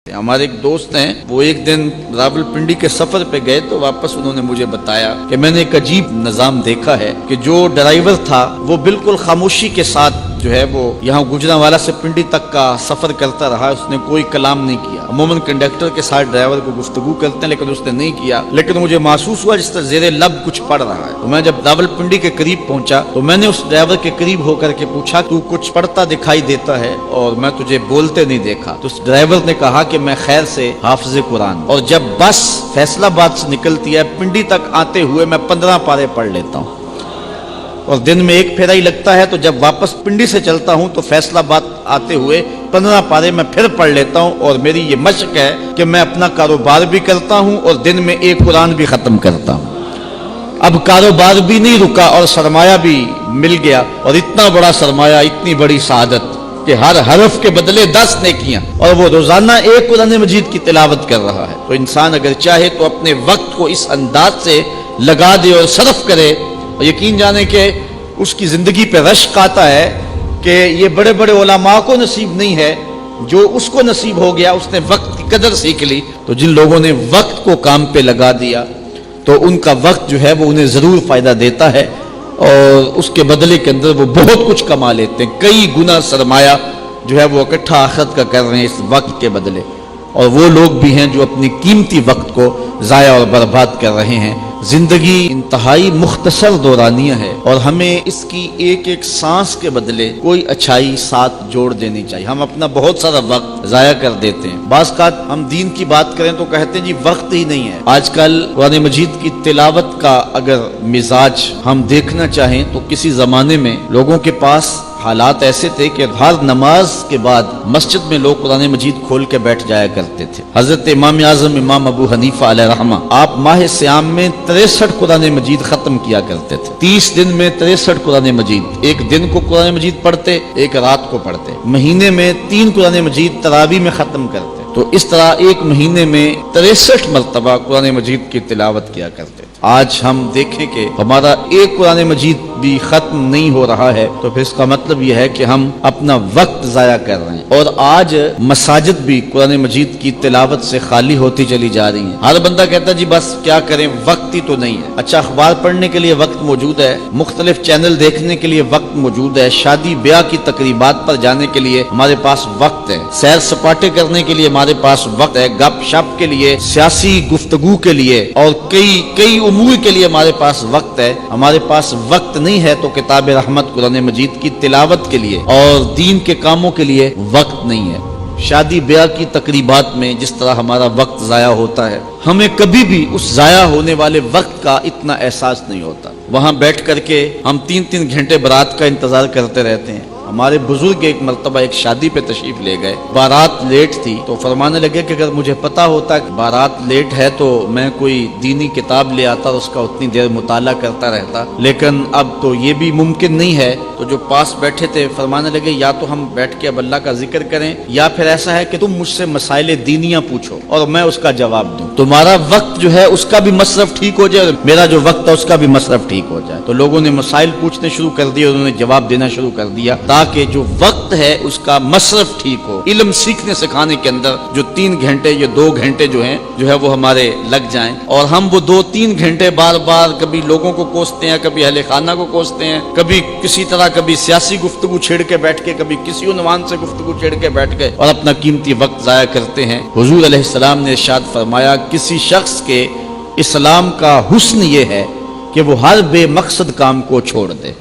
ہمارے ایک دوست ہیں، وہ ایک دن راولپنڈی کے سفر پہ گئے تو واپس انہوں نے مجھے بتایا کہ میں نے ایک عجیب نظام دیکھا ہے کہ جو ڈرائیور تھا وہ بالکل خاموشی کے ساتھ جو ہے وہ یہاں گجرانوالہ سے پنڈی تک کا سفر کرتا رہا، اس نے کوئی کلام نہیں کیا۔ عموماً کنڈکٹر کے ساتھ ڈرائیور کو گفتگو کرتے ہیں لیکن اس نے نہیں کیا، لیکن مجھے محسوس ہوا جس طرح زیر لب کچھ پڑھ رہا ہے۔ تو میں جب راولپنڈی کے قریب پہنچا تو میں نے اس ڈرائیور کے قریب ہو کر کے پوچھا تو کچھ پڑھتا دکھائی دیتا ہے اور میں تجھے بولتے نہیں دیکھا؟ تو اس ڈرائیور نے کہا کہ میں خیر سے حافظ قرآن، اور جب بس فیصلہ آباد سے نکلتی ہے پنڈی تک آتے ہوئے میں 15 پارے پڑھ لیتا ہوں، اور دن میں ایک پھیرا ہی لگتا ہے، تو جب واپس پنڈی سے چلتا ہوں تو فیصلہ آباد آتے ہوئے 15 پارے میں پھر پڑھ لیتا ہوں، اور میری یہ مشق ہے کہ میں اپنا کاروبار بھی کرتا ہوں اور دن میں ایک قرآن بھی ختم کرتا ہوں۔ اب کاروبار بھی نہیں رکا اور سرمایہ بھی مل گیا، اور اتنا بڑا سرمایہ، اتنی بڑی سعادت کہ ہر حرف کے بدلے 10 نیکیاں، اور وہ روزانہ ایک قرآن مجید کی تلاوت کر رہا ہے۔ تو انسان اگر چاہے تو اپنے وقت کو اس انداز سے لگا دے اور صرف کرے، اور یقین جانے کہ اس کی زندگی پہ رشک آتا ہے کہ یہ بڑے بڑے علماء کو نصیب نہیں ہے، جو اس کو نصیب ہو گیا اس نے وقت کی قدر سیکھ لی۔ تو جن لوگوں نے وقت کو کام پہ لگا دیا تو ان کا وقت جو ہے وہ انہیں ضرور فائدہ دیتا ہے، اور اس کے بدلے کے اندر وہ بہت کچھ کما لیتے ہیں، کئی گنا سرمایہ جو ہے وہ اکٹھا آخرت کا کر رہے ہیں اس وقت کے بدلے۔ اور وہ لوگ بھی ہیں جو اپنی قیمتی وقت کو ضائع اور برباد کر رہے ہیں۔ زندگی انتہائی مختصر دورانیہ ہے، اور ہمیں اس کی ایک ایک سانس کے بدلے کوئی اچھائی ساتھ جوڑ دینی چاہیے۔ ہم اپنا بہت سارا وقت ضائع کر دیتے ہیں۔ بعض اوقات ہم دین کی بات کریں تو کہتے ہیں جی وقت ہی نہیں ہے۔ آج کل قرآن مجید کی تلاوت کا اگر مزاج ہم دیکھنا چاہیں تو کسی زمانے میں لوگوں کے پاس حالات ایسے تھے کہ ہر نماز کے بعد مسجد میں لوگ قرآن مجید کھول کے بیٹھ جایا کرتے تھے۔ حضرت امام اعظم امام ابو حنیفہ علیہ رحمہ، آپ ماہ سیام میں 63 قرآن مجید ختم کیا کرتے تھے۔ 30 دن میں 63 قرآن مجید، ایک دن کو قرآن مجید پڑھتے، ایک رات کو پڑھتے۔ مہینے میں 3 قرآن مجید تراویح میں ختم کرتے۔ تو اس طرح ایک مہینے میں 63 مرتبہ قرآن مجید کی تلاوت کیا کرتے تھے۔ آج ہم دیکھیں کہ ہمارا ایک قرآن مجید بھی ختم نہیں ہو رہا ہے، تو پھر اس کا مطلب یہ ہے کہ ہم اپنا وقت ضائع کر رہے ہیں۔ اور آج مساجد بھی قرآن مجید کی تلاوت سے خالی ہوتی چلی جا رہی ہیں۔ ہر بندہ کہتا ہے جی بس کیا کریں، وقت ہی تو نہیں ہے۔ اچھا، اخبار پڑھنے کے لیے وقت موجود ہے، مختلف چینل دیکھنے کے لیے وقت موجود ہے، شادی بیاہ کی تقریبات پر جانے کے لیے ہمارے پاس وقت ہے، سیر سپاٹے کرنے کے لیے ہمارے پاس وقت ہے، گپ شپ کے لیے، سیاسی گفتگو کے لیے، اور کئی امور کے لیے ہمارے پاس وقت ہے۔ ہمارے پاس وقت نہیں ہے تو کتاب رحمت قرآن مجید کی تلاوت کے لیے اور دین کے کاموں کے لیے وقت نہیں ہے۔ شادی بیاہ کی تقریبات میں جس طرح ہمارا وقت ضائع ہوتا ہے، ہمیں کبھی بھی اس ضائع ہونے والے وقت کا اتنا احساس نہیں ہوتا۔ وہاں بیٹھ کر کے ہم 3 گھنٹے بارات کا انتظار کرتے رہتے ہیں۔ ہمارے بزرگ ایک مرتبہ ایک شادی پہ تشریف لے گئے، بارات لیٹ تھی، تو فرمانے لگے کہ اگر مجھے پتا ہوتا کہ بارات لیٹ ہے تو میں کوئی دینی کتاب لے آتا اور اس کا اتنی دیر مطالعہ کرتا رہتا، لیکن اب تو یہ بھی ممکن نہیں ہے۔ تو جو پاس بیٹھے تھے فرمانے لگے یا تو ہم بیٹھ کے اب اللہ کا ذکر کریں، یا پھر ایسا ہے کہ تم مجھ سے مسائل دینیاں پوچھو اور میں اس کا جواب دوں، تمہارا وقت جو ہے اس کا بھی مصرف ٹھیک ہو جائے اور میرا جو وقت ہے اس کا بھی مصرف ٹھیک ہو جائے۔ تو لوگوں نے مسائل پوچھنے شروع کر دیے، انہوں نے جواب دینا شروع کر دیا، تاکہ جو وقت ہے اس کا مصرف ٹھیک ہو۔ علم سیکھنے سکھانے کے اندر جو 3 گھنٹے یا 2 گھنٹے جو ہے وہ ہمارے لگ جائیں، اور ہم وہ 2-3 گھنٹے بار بار کبھی لوگوں کو کوستے ہیں، کبھی اہل خانہ کو کوستے ہیں، کبھی کسی طرح، کبھی سیاسی گفتگو چھیڑ کے بیٹھ کے، کبھی کسی عنوان سے گفتگو چھیڑ کے بیٹھ گئے اور اپنا قیمتی وقت ضائع کرتے ہیں۔ حضور علیہ السلام نے ارشاد فرمایا کسی شخص کے اسلام کا حسن یہ ہے کہ وہ ہر بے مقصد کام کو چھوڑ دے۔